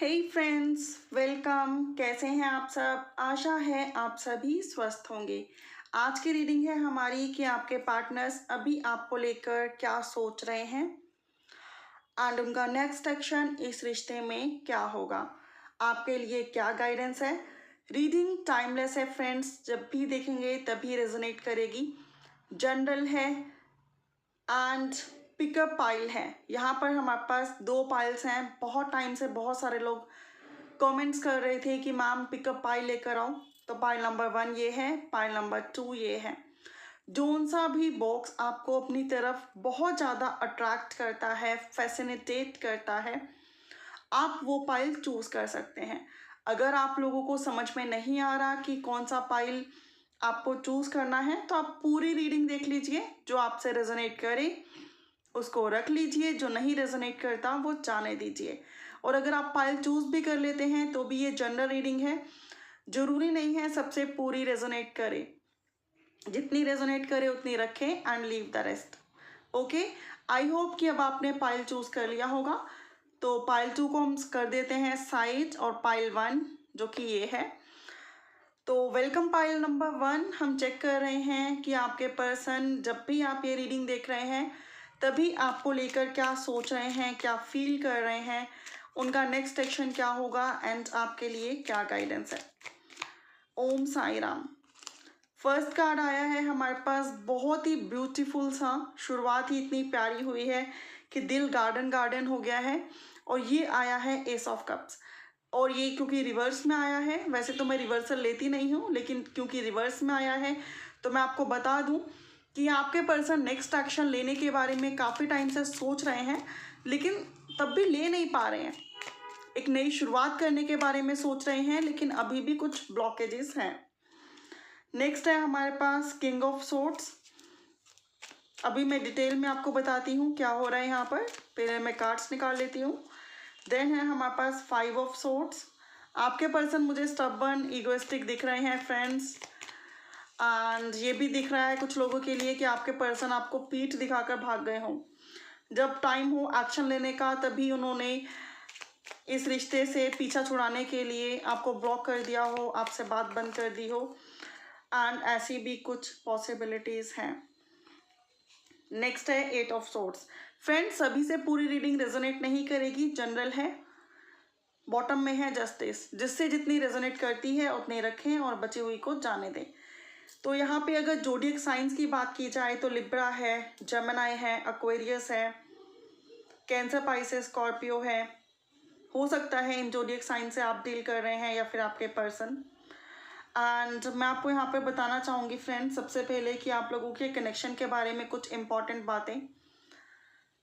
हे friends, welcome. कैसे हैं आप सब? आशा है आप सभी स्वस्थ होंगे। आज की रीडिंग है हमारी कि आपके पार्टनर्स अभी आपको लेकर क्या सोच रहे हैं एंड उनका नेक्स्ट एक्शन इस रिश्ते में क्या होगा, आपके लिए क्या गाइडेंस है। रीडिंग टाइमलेस है फ्रेंड्स, जब भी देखेंगे तभी रेजोनेट करेगी। जनरल है एंड पिकअप पाइल है। यहाँ पर हमारे पास दो पाइल्स हैं। बहुत टाइम से बहुत सारे लोग कमेंट्स कर रहे थे कि मैम पिकअप पाइल लेकर आओ, तो पाइल नंबर 1 ये है, पाइल नंबर 2 ये है। जोन सा भी बॉक्स आपको अपनी तरफ बहुत ज़्यादा अट्रैक्ट करता है, फैसिनेटेट करता है, आप वो पाइल चूज कर सकते हैं। अगर आप लोगों को समझ में नहीं आ रहा कि कौन सा पाइल आपको चूज करना है, तो आप पूरी रीडिंग देख लीजिए। जो आपसे रेजोनेट करे उसको रख लीजिए, जो नहीं रेजोनेट करता वो जाने दीजिए। और अगर आप पाइल चूज भी कर लेते हैं तो भी ये जनरल रीडिंग है, जरूरी नहीं है सबसे पूरी रेजोनेट करे। जितनी रेजोनेट करे उतनी रखें and leave the rest. Okay, I hope कि अब आपने पाइल चूज कर लिया होगा। तो पाइल 2 को हम कर देते हैं साइड, और पाइल 1 जो कि ये है। तो वेलकम पाइल नंबर 1। हम चेक कर रहे हैं कि आपके पर्सन जब भी आप ये रीडिंग देख रहे हैं तभी आपको लेकर क्या सोच रहे हैं, क्या फील कर रहे हैं, उनका नेक्स्ट एक्शन क्या होगा एंड आपके लिए क्या गाइडेंस है। ओम साई राम। फर्स्ट कार्ड आया है हमारे पास, बहुत ही ब्यूटीफुल सा। शुरुआत ही इतनी प्यारी हुई है कि दिल गार्डन गार्डन हो गया है। और ये आया है एस ऑफ कप्स। और ये क्योंकि रिवर्स में आया है, वैसे तो मैं रिवर्सल लेती नहीं हूँ, लेकिन क्योंकि रिवर्स में आया है तो मैं आपको बता दूँ कि आपके पर्सन नेक्स्ट एक्शन लेने के बारे में काफ़ी टाइम से सोच रहे हैं, लेकिन तब भी ले नहीं पा रहे हैं। एक नई शुरुआत करने के बारे में सोच रहे हैं, लेकिन अभी भी कुछ ब्लॉकेजेस हैं। नेक्स्ट है हमारे पास किंग ऑफ सोर्ड्स। अभी मैं डिटेल में आपको बताती हूँ क्या हो रहा है यहाँ पर। पहले मैं कार्ड्स निकाल लेती हूँ। देन है हमारे पास 5 ऑफ सोर्ड्स। आपके पर्सन मुझे स्टबर्न, ईगोइस्टिक दिख रहे हैं फ्रेंड्स। एंड ये भी दिख रहा है कुछ लोगों के लिए कि आपके पर्सन आपको पीठ दिखाकर भाग गए हों। जब टाइम हो एक्शन लेने का तभी उन्होंने इस रिश्ते से पीछा छुड़ाने के लिए आपको ब्लॉक कर दिया हो, आपसे बात बंद कर दी हो। एंड ऐसी भी कुछ पॉसिबिलिटीज़ हैं। नेक्स्ट है 8 ऑफ सोर्ड्स। फ्रेंड्स, सभी से पूरी रीडिंग रेजोनेट नहीं करेगी, जनरल है। बॉटम में है जस्टिस, जिससे जितनी रेजोनेट करती है उतनी रखें और बची हुई को जाने दें। तो यहाँ पे अगर जोडियक साइंस की बात की जाए तो लिब्रा है, जेमिनी है, एक्वेरियस है, कैंसर, पाइसेस, स्कॉर्पियो है। हो सकता है इन जोडियक साइन से आप डील कर रहे हैं या फिर आपके पर्सन। एंड मैं आपको यहाँ पे बताना चाहूँगी फ्रेंड्स, सबसे पहले कि आप लोगों के कनेक्शन के बारे में कुछ इंपॉर्टेंट बातें।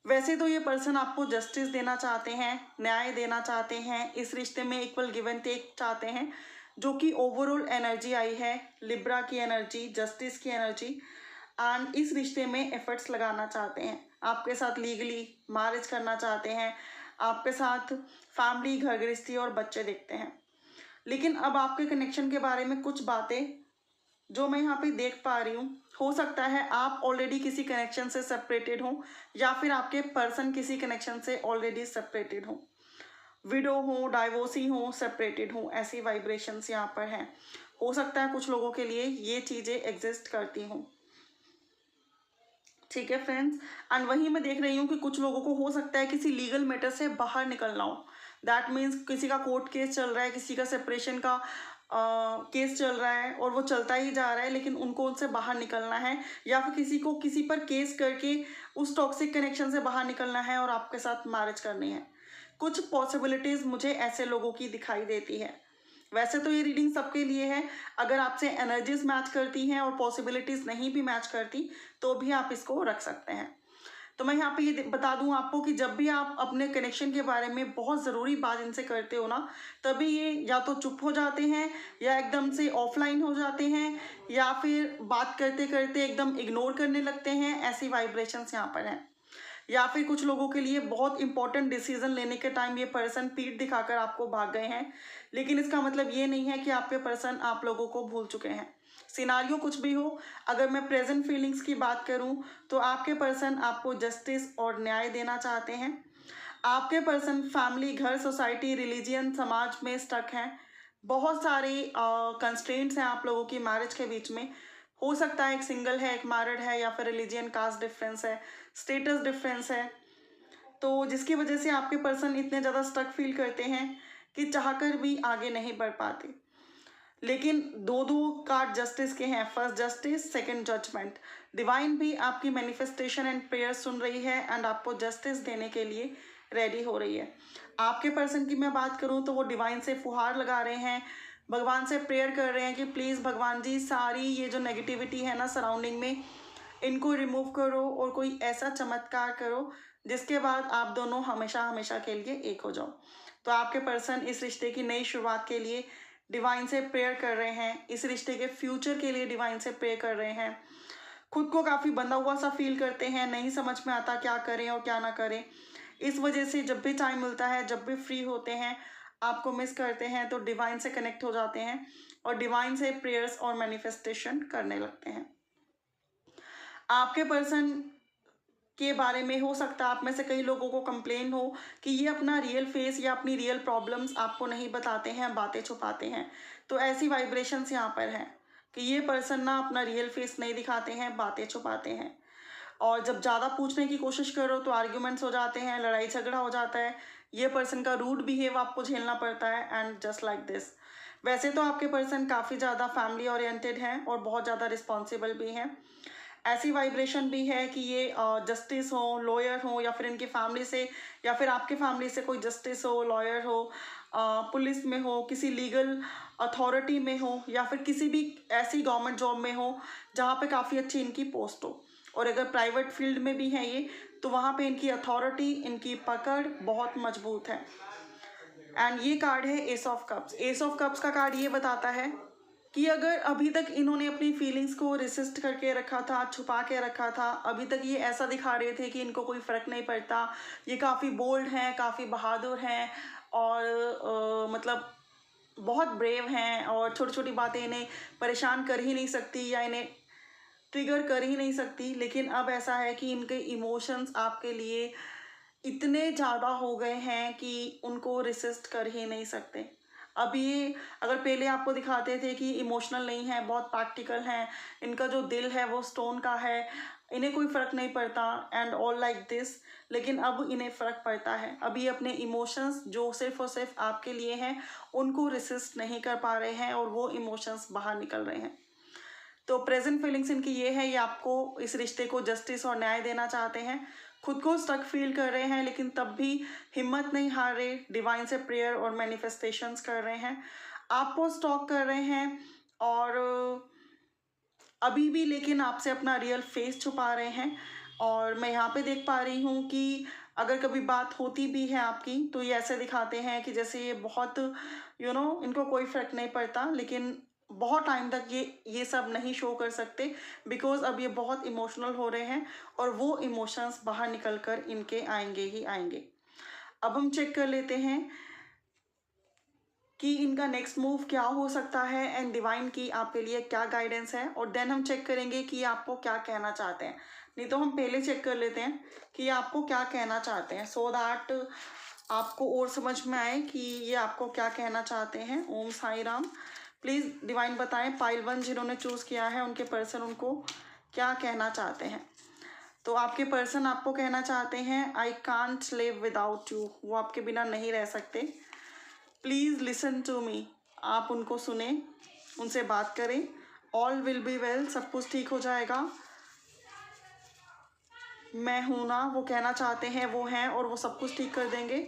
वैसे तो ये पर्सन आपको जस्टिस देना चाहते हैं, न्याय देना चाहते हैं, इस रिश्ते में इक्वल गिव एंड टेक चाहते हैं, जो कि ओवरऑल एनर्जी आई है। लिब्रा की एनर्जी, जस्टिस की एनर्जी, एंड इस रिश्ते में एफर्ट्स लगाना चाहते हैं। आपके साथ लीगली मैरिज करना चाहते हैं, आपके साथ फैमिली, घर गृहस्थी और बच्चे देखते हैं। लेकिन अब आपके कनेक्शन के बारे में कुछ बातें जो मैं यहाँ पे देख पा रही हूँ, हो सकता है आप ऑलरेडी किसी कनेक्शन से सेपरेटेड हो या फिर आपके पर्सन किसी कनेक्शन से ऑलरेडी सेपरेटेड हो, विडो हो, डाइवोर्सी हो, सेपरेटेड हो, ऐसी वाइब्रेशंस यहाँ पर हैं। हो सकता है कुछ लोगों के लिए ये चीज़ें एग्जिस्ट करती हों। ठीक है फ्रेंड्स, एंड वहीं मैं देख रही हूँ कि कुछ लोगों को हो सकता है किसी लीगल मैटर से बाहर निकलना हो। दैट मीन्स किसी का कोर्ट केस चल रहा है, किसी का सेपरेशन का केस चल रहा है और वो चलता ही जा रहा है, लेकिन उनको उनसे बाहर निकलना है, या फिर किसी को किसी पर केस करके उस टॉक्सिक कनेक्शन से बाहर निकलना है और आपके साथ मैरिज करनी है। कुछ पॉसिबिलिटीज़ मुझे ऐसे लोगों की दिखाई देती है। वैसे तो ये रीडिंग सबके लिए है। अगर आपसे एनर्जीज मैच करती हैं और पॉसिबिलिटीज़ नहीं भी मैच करती तो भी आप इसको रख सकते हैं। तो मैं यहाँ पे ये बता दूँ आपको कि जब भी आप अपने कनेक्शन के बारे में बहुत ज़रूरी बात इनसे करते हो ना, तभी ये या तो चुप हो जाते हैं या एकदम से ऑफलाइन हो जाते हैं या फिर बात करते करते एकदम इग्नोर करने लगते हैं। ऐसी वाइब्रेशंस यहाँ पर हैं। या फिर कुछ लोगों के लिए बहुत इंपॉर्टेंट डिसीजन लेने के टाइम ये पर्सन पीठ दिखाकर आपको भाग गए हैं, लेकिन इसका मतलब ये नहीं है कि आपके पर्सन आप लोगों को भूल चुके हैं। सिनारियो कुछ भी हो, अगर मैं प्रेजेंट फीलिंग्स की बात करूं तो आपके पर्सन आपको जस्टिस और न्याय देना चाहते हैं। आपके पर्सन फैमिली, घर, सोसाइटी, रिलीजियन, समाज में स्टक हैं। बहुत सारी कंस्ट्रेंट्स हैं आप लोगों की मैरिज के बीच में। हो सकता है एक सिंगल है, एक मैरिड है, या फिर रिलीजियन, कास्ट डिफरेंस है, स्टेटस डिफरेंस है, तो जिसकी वजह से आपके पर्सन इतने ज़्यादा स्टक फील करते हैं कि चाहकर भी आगे नहीं बढ़ पाते। लेकिन दो दो कार्ड जस्टिस के हैं, first justice, second judgement. Divine भी आपकी मैनिफेस्टेशन एंड प्रेयर सुन रही है एंड आपको जस्टिस देने के लिए रेडी हो रही है। आपके पर्सन की मैं बात करूं तो वो डिवाइन से फुहार लगा रहे हैं, भगवान से प्रेयर कर रहे हैं कि प्लीज़ भगवान जी, सारी ये जो नेगेटिविटी है ना सराउंडिंग में, इनको रिमूव करो और कोई ऐसा चमत्कार करो जिसके बाद आप दोनों हमेशा हमेशा के लिए एक हो जाओ। तो आपके पर्सन इस रिश्ते की नई शुरुआत के लिए डिवाइन से प्रेयर कर रहे हैं, इस रिश्ते के फ्यूचर के लिए डिवाइन से प्रेयर कर रहे हैं। खुद को काफ़ी बंधा हुआ सा फील करते हैं, नहीं समझ में आता क्या करें और क्या ना करें। इस वजह से जब भी टाइम मिलता है, जब भी फ्री होते हैं, आपको मिस करते हैं तो डिवाइन से कनेक्ट हो जाते हैं और डिवाइन से प्रेयर्स और मैनिफेस्टेशन करने लगते हैं। आपके पर्सन के बारे में हो सकता है आप में से कई लोगों को कंप्लेन हो कि ये अपना रियल फेस या अपनी रियल प्रॉब्लम्स आपको नहीं बताते हैं, बातें छुपाते हैं। तो ऐसी वाइब्रेशंस यहाँ पर हैं कि ये पर्सन ना अपना रियल फेस नहीं दिखाते हैं, बातें छुपाते हैं। और जब ज़्यादा पूछने की कोशिश करो तो आर्ग्यूमेंट्स हो जाते हैं, लड़ाई झगड़ा हो जाता है, ये पर्सन का रूड बिहेव आपको झेलना पड़ता है एंड जस्ट लाइक दिस। वैसे तो आपके पर्सन काफ़ी ज़्यादा फैमिली ओरिएंटेड हैं और बहुत ज़्यादा रिस्पॉन्सिबल भी हैं। ऐसी वाइब्रेशन भी है कि ये जस्टिस हो, लॉयर हो, या फिर इनकी फैमिली से या फिर आपके फैमिली से कोई जस्टिस हो, लॉयर हो, पुलिस में हो, किसी लीगल अथॉरिटी में हो, या फिर किसी भी ऐसी गवर्नमेंट जॉब में हो जहाँ पे काफ़ी अच्छी इनकी पोस्ट हो। और अगर प्राइवेट फील्ड में भी है ये, तो वहाँ पे इनकी अथॉरिटी, इनकी पकड़ बहुत मजबूत है। एंड ये कार्ड है S of cups. S of cups का कार्ड ये बताता है कि अगर अभी तक इन्होंने अपनी फीलिंग्स को रेसिस्ट करके रखा था, छुपा के रखा था, अभी तक ये ऐसा दिखा रहे थे कि इनको कोई फ़र्क नहीं पड़ता, ये काफ़ी बोल्ड हैं, काफ़ी बहादुर हैं और मतलब बहुत ब्रेव हैं और छोटी छोटी बातें इन्हें परेशान कर ही नहीं सकती या इन्हें ट्रिगर कर ही नहीं सकती। लेकिन अब ऐसा है कि इनके इमोशंस आपके लिए इतने ज़्यादा हो गए हैं कि उनको रेसिस्ट कर ही नहीं सकते। अब ये अगर पहले आपको दिखाते थे कि इमोशनल नहीं है, बहुत प्रैक्टिकल हैं, इनका जो दिल है वो स्टोन का है, इन्हें कोई फ़र्क नहीं पड़ता एंड ऑल लाइक दिस, लेकिन अब इन्हें फ़र्क पड़ता है। अब ये अपने इमोशंस जो सिर्फ़ और सिर्फ आपके लिए हैं उनको रेसिस्ट नहीं कर पा रहे हैं और वो इमोशंस बाहर निकल रहे हैं। तो प्रेजेंट फीलिंग्स इनकी ये है, ये आपको इस रिश्ते को जस्टिस और न्याय देना चाहते हैं, खुद को स्टक फील कर रहे हैं लेकिन तब भी हिम्मत नहीं हार रहे, डिवाइन से प्रेयर और मैनिफेस्टेशंस कर रहे हैं, आपको स्टॉक कर रहे हैं और अभी भी लेकिन आपसे अपना रियल फेस छुपा रहे हैं। और मैं यहाँ पे देख पा रही हूँ कि अगर कभी बात होती भी है आपकी तो ये ऐसे दिखाते हैं कि जैसे ये बहुत इनको कोई फ़र्क नहीं पड़ता, लेकिन बहुत टाइम तक ये सब नहीं शो कर सकते बिकॉज अब ये बहुत इमोशनल हो रहे हैं और वो इमोशंस बाहर निकल कर इनके आएंगे ही आएंगे। अब हम चेक कर लेते हैं कि इनका नेक्स्ट मूव क्या हो सकता है एंड डिवाइन की आपके लिए क्या गाइडेंस है, और देन हम चेक करेंगे कि आपको क्या कहना चाहते हैं। नहीं तो हम पहले चेक कर लेते हैं कि आपको क्या कहना चाहते हैं सो दैट आपको और समझ में आए कि ये आपको क्या कहना चाहते हैं। ओम साई राम। प्लीज़ डिवाइन बताएं पाइल 1 जिन्होंने चूज़ किया है उनके पर्सन उनको क्या कहना चाहते हैं। तो आपके पर्सन आपको कहना चाहते हैं I can't live without you, वो आपके बिना नहीं रह सकते। प्लीज़ लिसन टू मी, आप उनको सुने, उनसे बात करें। ऑल विल बी वेल, सब कुछ ठीक हो जाएगा। मैं हूँ ना, वो कहना चाहते हैं, वो हैं और वो सब कुछ ठीक कर देंगे।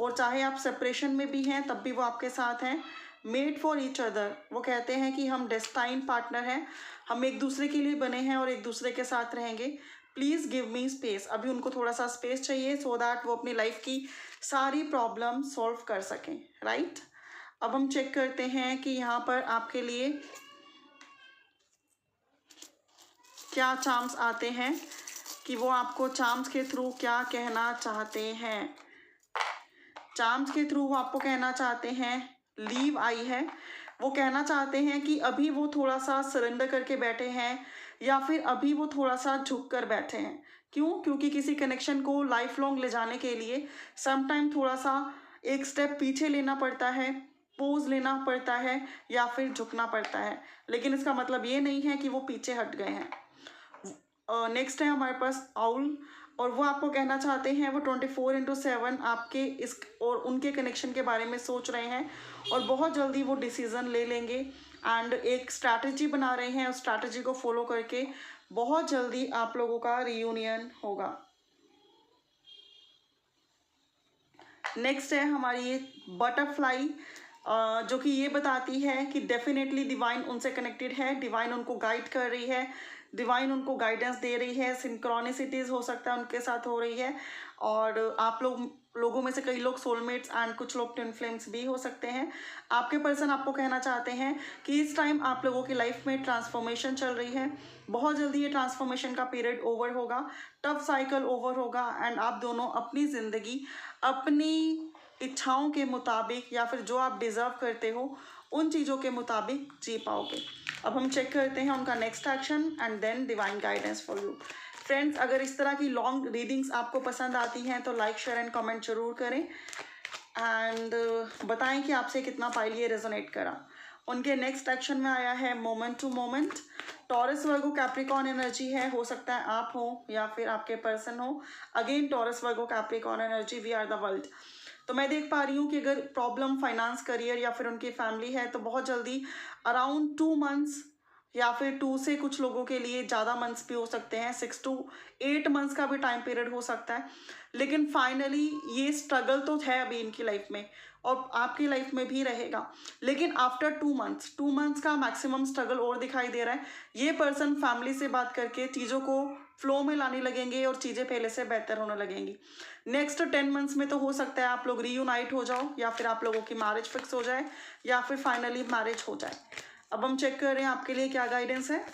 और चाहे आप सेपरेशन में भी हैं तब भी वो आपके साथ हैं। मेड फॉर ईच अदर, वो कहते हैं कि हम डेस्टाइन पार्टनर हैं, हम एक दूसरे के लिए बने हैं और एक दूसरे के साथ रहेंगे। प्लीज़ गिव मी स्पेस, अभी उनको थोड़ा सा स्पेस चाहिए सो दैट वो अपनी लाइफ की सारी प्रॉब्लम सॉल्व कर सकें, राइट। अब हम चेक करते हैं कि यहाँ पर आपके लिए क्या चार्म्स आते हैं, कि वो आपको चार्म्स के थ्रू क्या कहना चाहते हैं। चार्म्स के थ्रू वो आपको कहना चाहते हैं, लीव आई है, वो कहना चाहते हैं कि अभी वो थोड़ा सा सरेंडर करके बैठे हैं या फिर अभी वो थोड़ा सा झुक कर बैठे हैं, क्यों? क्योंकि किसी कनेक्शन को लाइफ लॉन्ग ले जाने के लिए सम टाइम थोड़ा सा एक स्टेप पीछे लेना पड़ता है, पोज लेना पड़ता है या फिर झुकना पड़ता है, लेकिन इसका मतलब ये नहीं है कि वो पीछे हट गए हैं। नेक्स्ट है हमारे पास आउल, और वो आपको कहना चाहते हैं वो 24/7 आपके इस और उनके कनेक्शन के बारे में सोच रहे हैं और बहुत जल्दी वो डिसीज़न ले लेंगे एंड एक स्ट्रैटेजी बना रहे हैं। उस स्ट्रैटेजी को फॉलो करके बहुत जल्दी आप लोगों का रियूनियन होगा। नेक्स्ट है हमारी ये बटरफ्लाई, जो कि ये बताती है कि डेफिनेटली डिवाइन उनसे कनेक्टेड है, डिवाइन उनको गाइड कर रही है, डिवाइन उनको गाइडेंस दे रही है, सिंक्रोनिसिटीज हो सकता है उनके साथ हो रही है, और आप लोगों में से कई लोग सोलमेट्स एंड कुछ लोग ट्विन फ्लेम्स भी हो सकते हैं। आपके पर्सन आपको कहना चाहते हैं कि इस टाइम आप लोगों की लाइफ में ट्रांसफॉर्मेशन चल रही है, बहुत जल्दी ये ट्रांसफॉर्मेशन का पीरियड ओवर होगा, टफ साइकिल ओवर होगा एंड आप दोनों अपनी ज़िंदगी अपनी इच्छाओं के मुताबिक या फिर जो आप डिज़र्व करते हो उन चीज़ों के मुताबिक जी पाओगे। अब हम चेक करते हैं उनका next action and then divine guidance for you. Friends, अगर इस तरह की लॉन्ग रीडिंग्स आपको पसंद आती हैं तो लाइक शेयर एंड कमेंट जरूर करें एंड बताएं कि आपसे कितना पाइल ये रेजोनेट करा। उनके नेक्स्ट एक्शन में आया है moment to moment. Taurus Virgo Capricorn energy है, हो सकता है आप हो या फिर आपके पर्सन हो। Again Taurus Virgo Capricorn energy, we are the world. तो मैं देख पा रही हूँ कि अगर प्रॉब्लम फाइनेंस करियर या फिर उनकी फैमिली है तो बहुत जल्दी अराउंड 2 मंथ्स या फिर 2 से कुछ लोगों के लिए ज़्यादा मंथ्स भी हो सकते हैं, 6 to 8 मंथ्स का भी टाइम पीरियड हो सकता है, लेकिन फाइनली ये स्ट्रगल तो है अभी इनकी लाइफ में और आपकी लाइफ में भी रहेगा, लेकिन आफ्टर 2 मंथ्स का मैक्सिमम स्ट्रगल और दिखाई दे रहा है। ये पर्सन फैमिली से बात करके चीज़ों को फ्लो में लाने लगेंगे और चीज़ें पहले से बेहतर होने लगेंगी। नेक्स्ट 10 मंथ्स में तो हो सकता है आप लोग रीयूनाइट हो जाओ या फिर आप लोगों की मैरिज फिक्स हो जाए या फिर फाइनली मैरिज हो जाए। अब हम चेक कर रहे हैं आपके लिए क्या गाइडेंस है।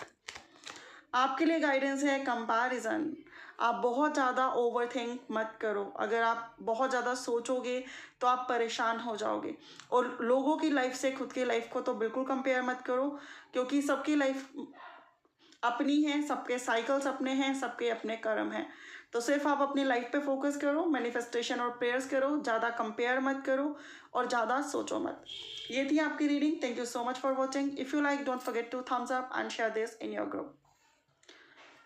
आपके लिए गाइडेंस है कंपैरिजन। आप बहुत ज़्यादा ओवरथिंक मत करो। अगर आप बहुत ज़्यादा सोचोगे तो आप परेशान हो जाओगे, और लोगों की लाइफ से खुद की लाइफ को तो बिल्कुल कंपेयर मत करो, क्योंकि सबकी लाइफ अपनी है, सबके साइकिल्स अपने हैं, सबके अपने कर्म हैं। तो सिर्फ आप अपनी लाइफ पे फोकस करो, मैनिफेस्टेशन और प्रेयर्स करो, ज़्यादा कंपेयर मत करो और ज़्यादा सोचो मत। ये थी आपकी reading. Thank you so much for watching. If you like don't forget to thumbs up and share this in your group.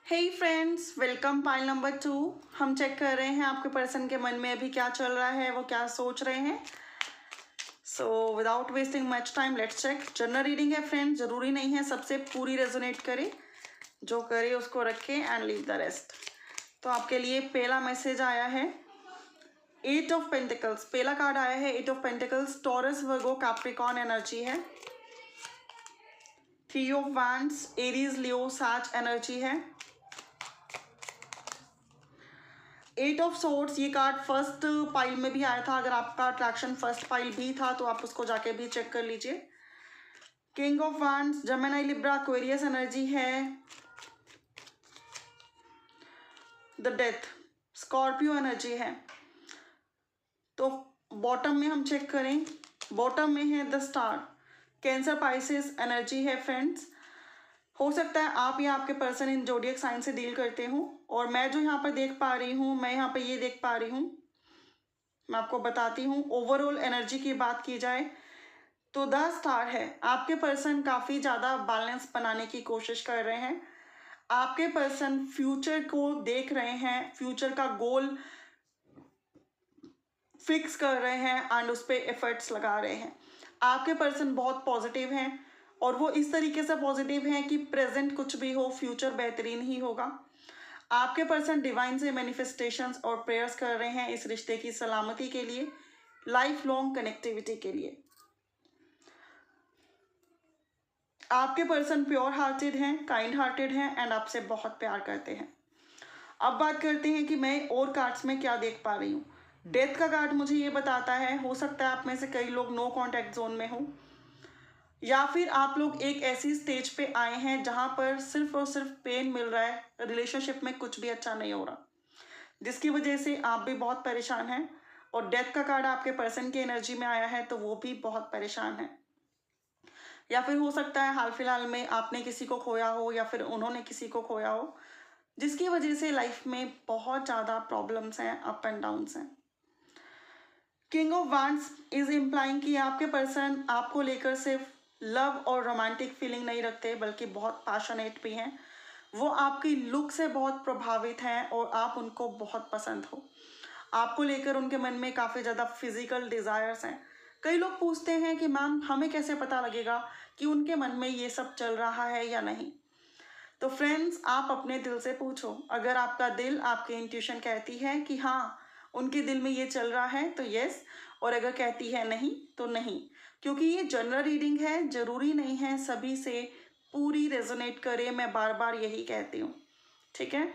Hey friends, welcome pile number 2। हम चेक कर रहे हैं आपके पर्सन के मन में अभी क्या चल रहा है, वो क्या सोच रहे हैं। So without wasting much time let's check. General reading है फ्रेंड्स, ज़रूरी नहीं है सबसे पूरी रेजोनेट करे, जो करे उसको रखे एंड लीव द रेस्ट। तो आपके लिए पहला मैसेज आया है 8 ऑफ पेंटिकल्स। पहला कार्ड आया है 8 of pentacles, taurus Virgo Capricorn energy है। 3 of wands, Aries Leo Sag energy है। 8 ऑफ सोर्ड्स, ये कार्ड फर्स्ट पाइल में भी आया था। अगर आपका अट्रैक्शन फर्स्ट पाइल भी था तो आप उसको जाके भी चेक कर लीजिए। King of wands, Gemini Libra Aquarius energy है। द डेथ, स्कॉर्पियो एनर्जी है। तो बॉटम में हम चेक करें, बॉटम में है the star, cancer Pisces energy है फ्रेंड्स। हो सकता है आप या आपके पर्सन इन जोडियक साइन से डील करते हो, और मैं जो यहाँ पर देख पा रही हूँ, मैं यहाँ पर ये देख पा रही हूँ, मैं आपको बताती हूँ। ओवरऑल एनर्जी की बात की जाए तो द स्टार है। आपके पर्सन काफ़ी ज़्यादा बैलेंस बनाने की कोशिश कर रहे हैं। आपके पर्सन फ्यूचर को देख रहे हैं, फ्यूचर का गोल फिक्स कर रहे हैं एंड उस पर एफर्ट्स लगा रहे हैं। आपके पर्सन बहुत पॉजिटिव हैं, और वो इस तरीके से पॉजिटिव हैं कि प्रेजेंट कुछ भी हो फ्यूचर बेहतरीन ही होगा। आपके पर्सन डिवाइन से मैनिफेस्टेशंस और प्रेयर्स कर रहे हैं इस रिश्ते की सलामती के लिए, लाइफ लॉन्ग कनेक्टिविटी के लिए। आपके पर्सन प्योर हार्टेड हैं, काइंड हार्टेड हैं एंड आपसे बहुत प्यार करते हैं। अब बात करते हैं कि मैं और कार्ड्स में क्या देख पा रही हूँ। डेथ का कार्ड मुझे ये बताता है, हो सकता है आप में से कई लोग नो कॉन्टैक्ट जोन में हो, या फिर आप लोग एक ऐसी स्टेज पे आए हैं जहाँ पर सिर्फ और सिर्फ पेन मिल रहा है, रिलेशनशिप में कुछ भी अच्छा नहीं हो रहा, जिसकी वजह से आप भी बहुत परेशान हैं। और डेथ का कार्ड आपके पर्सन की एनर्जी में आया है तो वो भी बहुत परेशान है। या फिर हो सकता है हाल फिलहाल में आपने किसी को खोया हो या फिर उन्होंने किसी को खोया हो, जिसकी वजह से लाइफ में बहुत ज़्यादा प्रॉब्लम्स हैं, अप एंड डाउन्स हैं। King of wands is implying कि आपके पर्सन आपको लेकर सिर्फ लव और रोमांटिक फीलिंग नहीं रखते, बल्कि बहुत पैशनेट भी हैं। वो आपकी लुक से बहुत प्रभावित हैं और आप उनको बहुत पसंद हो। आपको लेकर उनके मन में काफ़ी ज़्यादा फिजिकल डिज़ायर्स हैं। कई लोग पूछते हैं कि मैम हमें कैसे पता लगेगा कि उनके मन में ये सब चल रहा है या नहीं। तो फ्रेंड्स, आप अपने दिल से पूछो। अगर आपका दिल, आपकी इंट्यूशन कहती है कि हाँ उनके दिल में ये चल रहा है तो यस, और अगर कहती है नहीं तो नहीं। क्योंकि ये जनरल रीडिंग है, ज़रूरी नहीं है सभी से पूरी रेजोनेट करे, मैं बार बार यही कहती हूँ। ठीक है,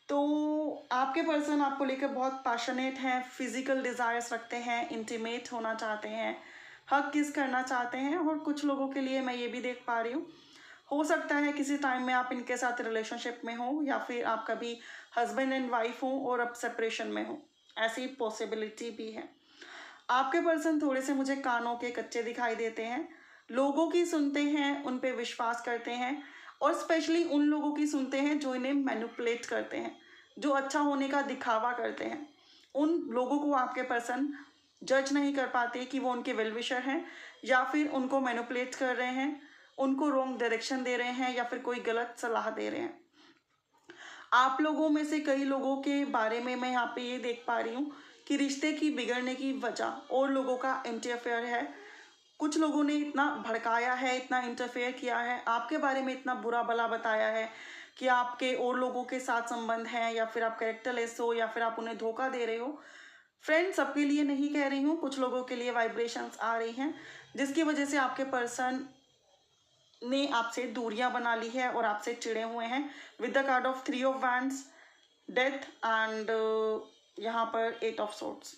तो आपके पर्सन आपको लेकर बहुत पैशनेट हैं, फिजिकल डिज़ायर्स रखते हैं, इंटीमेट होना चाहते हैं, हग किस करना चाहते हैं। और कुछ लोगों के लिए मैं ये भी देख पा रही हूँ, हो सकता है किसी टाइम में आप इनके साथ रिलेशनशिप में हो, या फिर आप कभी हस्बैंड एंड वाइफ हो और अब सेपरेशन में हो, ऐसी पॉसिबिलिटी भी है। आपके पर्सन थोड़े से मुझे कानों के कच्चे दिखाई देते हैं, लोगों की सुनते हैं, उन पे विश्वास करते हैं, और स्पेशली उन लोगों की सुनते हैं जो इन्हें मैनिपुलेट करते हैं, जो अच्छा होने का दिखावा करते हैं। उन लोगों को आपके पर्सन जज नहीं कर पाते कि वो उनके वेल विशर हैं या फिर उनको मैनिपुलेट कर रहे हैं, उनको रॉन्ग डायरेक्शन दे रहे हैं या फिर कोई गलत सलाह दे रहे हैं। आप लोगों में से कई लोगों के बारे में मैं यहाँ पे ये देख पा रही हूँ कि रिश्ते की बिगड़ने की वजह और लोगों का इंटरफेयर है। कुछ लोगों ने इतना भड़काया है, इतना इंटरफेयर किया है, आपके बारे में इतना बुरा भला बताया है कि आपके और लोगों के साथ संबंध हैं, या फिर आप कैरेक्टरलेस हो, या फिर आप उन्हें धोखा दे रहे हो। फ्रेंड्स, सबके लिए नहीं कह रही हूँ, कुछ लोगों के लिए वाइब्रेशंस आ रही हैं, जिसकी वजह से आपके पर्सन ने आपसे दूरियां बना ली है और आपसे चिड़े हुए हैं। With the card of 3 of wands, death and यहाँ पर 8 ऑफ सोर्ड्स।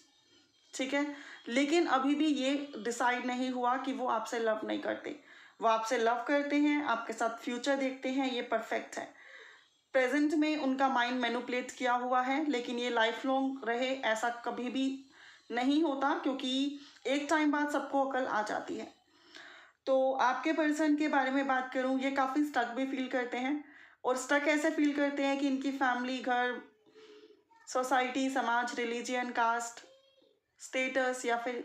ठीक है, लेकिन अभी भी ये डिसाइड नहीं हुआ कि वो आपसे लव नहीं करते। वो आपसे लव करते हैं, आपके साथ फ्यूचर देखते हैं, ये परफेक्ट है। प्रेजेंट में उनका माइंड मैनिपुलेट किया हुआ है, लेकिन ये लाइफ लॉन्ग रहे ऐसा कभी भी नहीं होता, क्योंकि एक टाइम बाद सबको अकल आ जाती है। तो आपके पर्सन के बारे में बात करूं, ये काफ़ी स्टक भी फील करते हैं। और स्टक ऐसे फील करते हैं कि इनकी फैमिली, घर, सोसाइटी, समाज, रिलीजियन, कास्ट, स्टेटस, या फिर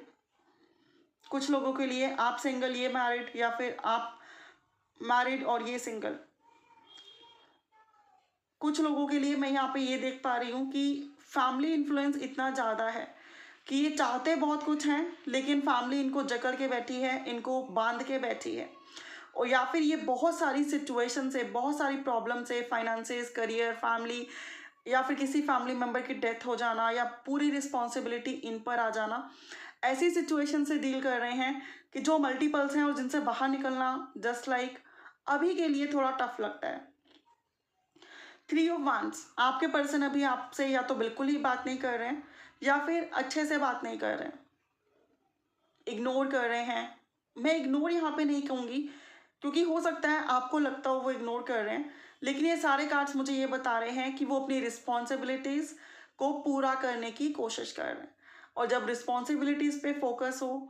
कुछ लोगों के लिए आप सिंगल, ये मैरिड, या फिर आप मैरिड और ये सिंगल। कुछ लोगों के लिए मैं यहाँ पे ये देख पा रही हूँ कि फैमिली इन्फ्लुएंस इतना ज़्यादा है कि ये चाहते बहुत कुछ हैं, लेकिन फैमिली इनको जकड़ के बैठी है, इनको बांध के बैठी है। और या फिर ये बहुत सारी सिचुएशन से, बहुत सारी प्रॉब्लम से, फाइनेंसेस, करियर, फैमिली, या फिर किसी फैमिली मेम्बर की डेथ हो जाना, या पूरी रिस्पॉन्सिबिलिटी इन पर आ जाना, ऐसी सिचुएशन से डील कर रहे हैं कि जो मल्टीपल्स हैं और जिनसे बाहर निकलना जस्ट लाइक अभी के लिए थोड़ा टफ लगता है। 3 ऑफ वांड्स, आपके पर्सन अभी आपसे या तो बिल्कुल ही बात नहीं कर रहे हैं, या फिर अच्छे से बात नहीं कर रहे हैं, इग्नोर कर रहे हैं। मैं इग्नोर यहाँ पे नहीं कहूँगी, क्योंकि हो सकता है आपको लगता हो वो इग्नोर कर रहे हैं, लेकिन ये सारे कार्ड्स मुझे ये बता रहे हैं कि वो अपनी रिस्पॉन्सिबिलिटीज़ को पूरा करने की कोशिश कर रहे हैं। और जब रिस्पॉन्सिबिलिटीज़ पे फोकस हो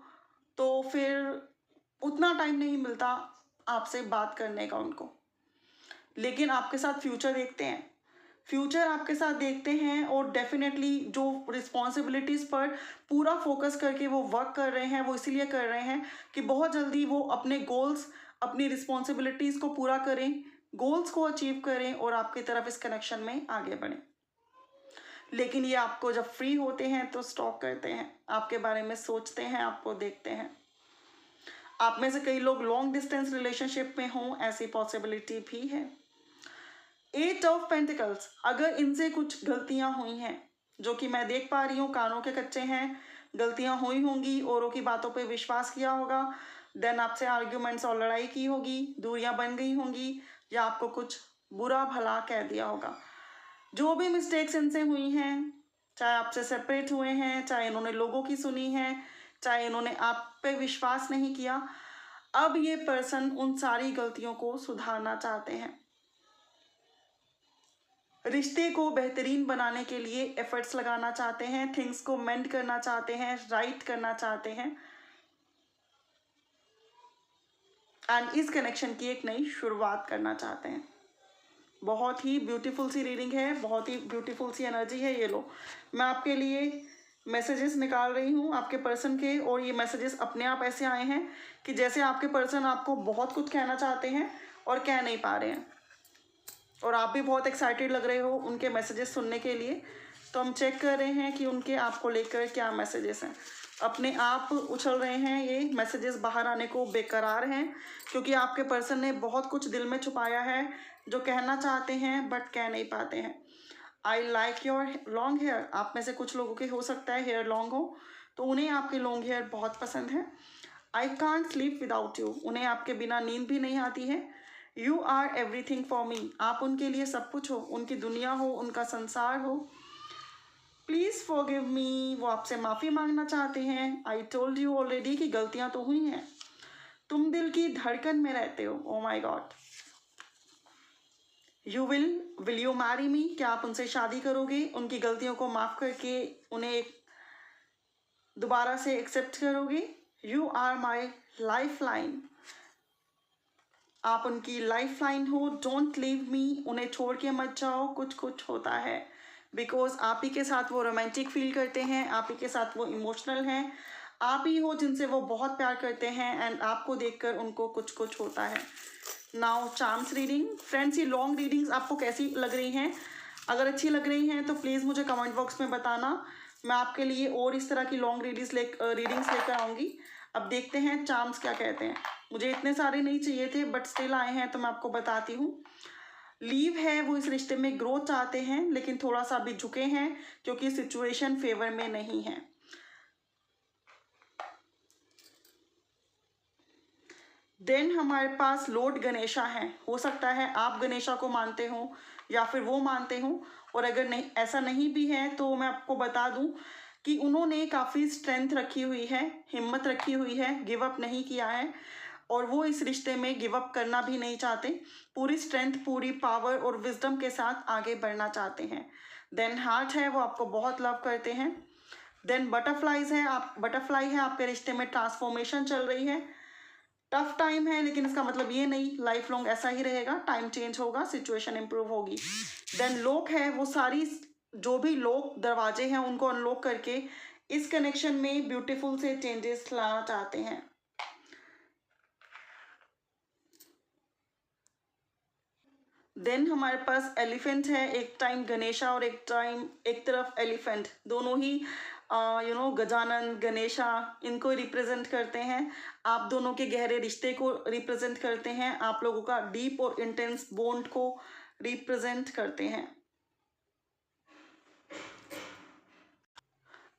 तो फिर उतना टाइम नहीं मिलता आपसे बात करने का उनको। लेकिन आपके साथ फ्यूचर देखते हैं, फ्यूचर आपके साथ देखते हैं, और डेफिनेटली जो रिस्पॉन्सिबिलिटीज़ पर पूरा फोकस करके वो वर्क कर रहे हैं, वो इसीलिए कर रहे हैं कि बहुत जल्दी वो अपने गोल्स, अपनी रिस्पॉन्सिबिलिटीज़ को पूरा करें, गोल्स को अचीव करें और आपकी तरफ इस कनेक्शन में आगे बढ़ें। लेकिन ये आपको जब फ्री होते हैं तो स्टॉक करते हैं, आपके बारे में सोचते हैं, आपको देखते हैं। आप में से कई लोग लॉन्ग डिस्टेंस रिलेशनशिप में हों, ऐसी पॉसिबिलिटी भी है। 8 ऑफ पेंटिकल्स, अगर इनसे कुछ गलतियां हुई हैं, जो कि मैं देख पा रही हूँ कानों के कच्चे हैं, गलतियां हुई होंगी, औरों की बातों पे विश्वास किया होगा, देन आपसे आर्ग्यूमेंट्स और लड़ाई की होगी, दूरियां बन गई होंगी, या आपको कुछ बुरा भला कह दिया होगा। जो भी मिस्टेक्स इनसे हुई हैं, चाहे आपसे सेपरेट हुए हैं, चाहे इन्होंने लोगों की सुनी है, चाहे इन्होंने आप पे विश्वास नहीं किया, अब ये पर्सन उन सारी गलतियों को सुधारना चाहते हैं। रिश्ते को बेहतरीन बनाने के लिए एफर्ट्स लगाना चाहते हैं, थिंग्स को मेंड करना चाहते हैं, राइट करना चाहते हैं, एंड इस कनेक्शन की एक नई शुरुआत करना चाहते हैं। बहुत ही ब्यूटीफुल सी रीडिंग है, बहुत ही ब्यूटीफुल सी एनर्जी है। ये लो, मैं आपके लिए मैसेजेस निकाल रही हूँ आपके पर्सन के, और ये मैसेजेस अपने आप ऐसे आए हैं कि जैसे आपके पर्सन आपको बहुत कुछ कहना चाहते हैं और कह नहीं पा रहे हैं, और आप भी बहुत एक्साइटेड लग रहे हो उनके मैसेजेस सुनने के लिए। तो हम चेक कर रहे हैं कि उनके आपको लेकर क्या मैसेजेस हैं। अपने आप उछल रहे हैं ये मैसेजेस, बाहर आने को बेकरार हैं, क्योंकि आपके पर्सन ने बहुत कुछ दिल में छुपाया है जो कहना चाहते हैं बट कह नहीं पाते हैं। I like your long hair, आप में से कुछ लोगों के हो सकता है हेयर लॉन्ग हो, तो उन्हें आपके लॉन्ग हेयर बहुत पसंद है। I can't sleep without you, उन्हें आपके बिना नींद भी नहीं आती है। You are everything for me, आप उनके लिए सब कुछ हो, उनकी दुनिया हो, उनका संसार हो। प्लीज़ फॉरगिव मी, वो आपसे माफ़ी मांगना चाहते हैं। आई टोल्ड यू ऑलरेडी कि गलतियां तो हुई हैं, तुम दिल की धड़कन में रहते हो। Oh my God. Will you marry me, क्या आप उनसे शादी करोगे? उनकी गलतियों को माफ़ करके उन्हें दोबारा से एक्सेप्ट करोगे? You are my life line, आप उनकी लाइफ लाइन हो। डोंट लीव मी, उन्हें छोड़ के मत जाओ, कुछ कुछ होता है। बिकॉज आप ही के साथ वो रोमांटिक फील करते हैं, आप ही के साथ वो इमोशनल हैं, आप ही हो जिनसे वो बहुत प्यार करते हैं, एंड आपको देखकर उनको कुछ कुछ होता है। Now charms reading. फ्रेंड्स, ये लॉन्ग रीडिंग्स आपको कैसी लग रही हैं? अगर अच्छी लग रही हैं तो प्लीज़ मुझे कमेंट बॉक्स में बताना, मैं आपके लिए और इस तरह की लॉन्ग रीडिंग्स लेकर आऊँगी। अब देखते हैं चार्म्स क्या कहते हैं। मुझे इतने सारे नहीं चाहिए थे बट स्टिल आए हैं तो मैं आपको बताती हूँ। लीव है, वो इस रिश्ते में ग्रोथ चाहते हैं लेकिन थोड़ा सा भी झुके हैं क्योंकि सिचुएशन फेवर में नहीं है। देन हमारे पास लॉर्ड गणेशा है, हो सकता है आप गणेशा को मानते हो या फिर वो मानते हो, और अगर नहीं ऐसा नहीं भी है तो मैं आपको बता दूं कि उन्होंने काफ़ी स्ट्रेंथ रखी हुई है, हिम्मत रखी हुई है, गिव अप नहीं किया है, और वो इस रिश्ते में गिव अप करना भी नहीं चाहते, पूरी स्ट्रेंथ, पूरी पावर और विजडम के साथ आगे बढ़ना चाहते हैं। देन हार्ट है, वो आपको बहुत लव करते हैं। देन बटरफ्लाईज है, बटरफ्लाई है, आपके रिश्ते में ट्रांसफॉर्मेशन चल रही है। टफ टाइम है लेकिन इसका मतलब ये नहीं लाइफ लॉन्ग ऐसा ही रहेगा, टाइम चेंज होगा, सिचुएशन इंप्रूव होगी। देन लॉक है, वो सारी जो भी लॉक दरवाजे हैं उनको अनलॉक करके इस कनेक्शन में ब्यूटीफुल से चेंजेस लाना चाहते हैं। देन हमारे पास एलिफेंट है, एक टाइम गणेशा और एक तरफ एलिफेंट, दोनों ही गजानन गणेशा इनको रिप्रेजेंट करते हैं। आप दोनों के गहरे रिश्ते को रिप्रेजेंट करते हैं, आप लोगों का डीप और इंटेंस बॉन्ड को रिप्रेजेंट करते हैं।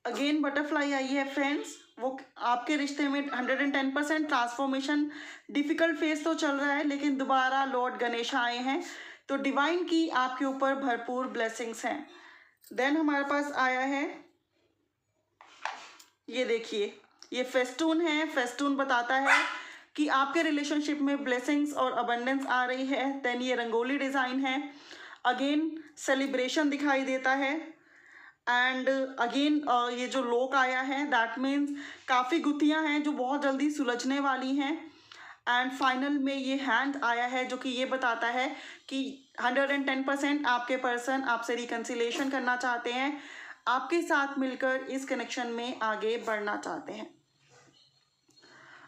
अगेन बटरफ्लाई आई है फ्रेंड्स, वो आपके रिश्ते में 110% ट्रांसफॉर्मेशन, डिफिकल्ट फेज तो चल रहा है लेकिन दोबारा लॉर्ड गणेशा आए हैं, तो डिवाइन की आपके ऊपर भरपूर ब्लेसिंग्स हैं। देन हमारे पास आया है, ये देखिए, ये फेस्टून है। फेस्टून बताता है कि आपके रिलेशनशिप में ब्लेसिंग्स और अबंडेंस आ रही है। देन ये रंगोली डिज़ाइन है, अगेन सेलिब्रेशन दिखाई देता है। एंड अगेन ये जो लोक आया है दैट मीन्स काफ़ी गुत्थियां हैं जो बहुत जल्दी सुलझने वाली हैं। एंड फाइनल में ये हैंड आया है जो कि ये बताता है कि 110% आपके पर्सन आपसे रिकन्सिलेशन करना चाहते हैं, आपके साथ मिलकर इस कनेक्शन में आगे बढ़ना चाहते हैं।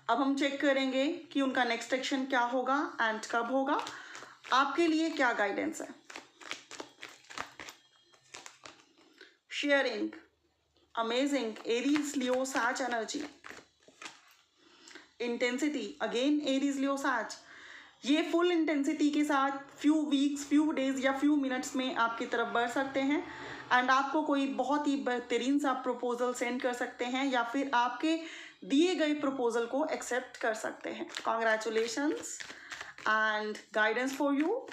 अब हम चेक करेंगे कि उनका नेक्स्ट एक्शन क्या होगा एंड कब होगा, आपके लिए क्या गाइडेंस है। Sharing, amazing, Aries Leo Sag energy. Intensity, again Aries Leo Sag, ये फुल इंटेंसिटी के साथ फ्यू वीक्स, फ्यू डेज या फ्यू मिनट्स में आपकी तरफ बढ़ सकते हैं, एंड आपको कोई बहुत ही बेहतरीन सा प्रपोजल सेंड कर सकते हैं या फिर आपके दिए गए प्रपोजल को एक्सेप्ट कर सकते हैं। Congratulations and guidance for you.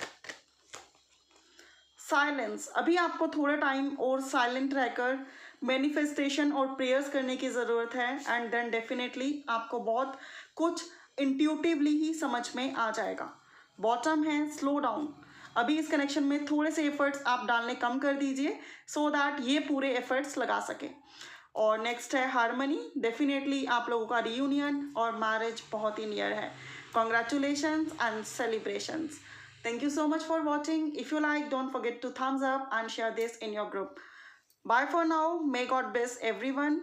Silence, अभी आपको थोड़ा टाइम और साइलेंट रहकर मैनिफेस्टेशन और प्रेयर्स करने की ज़रूरत है, एंड देन डेफिनेटली आपको बहुत कुछ इंट्यूटिवली ही समझ में आ जाएगा। बॉटम है, स्लो डाउन, अभी इस कनेक्शन में थोड़े से एफर्ट्स आप डालने कम कर दीजिए सो दैट ये पूरे एफर्ट्स लगा सके। और नेक्स्ट है हारमनी, डेफिनेटली आप लोगों का रियूनियन और मैरिज बहुत ही नियर है। Congratulations and celebrations. Thank you so much for watching. If you like, don't forget to thumbs up and share this in your group. Bye for now. May God bless everyone.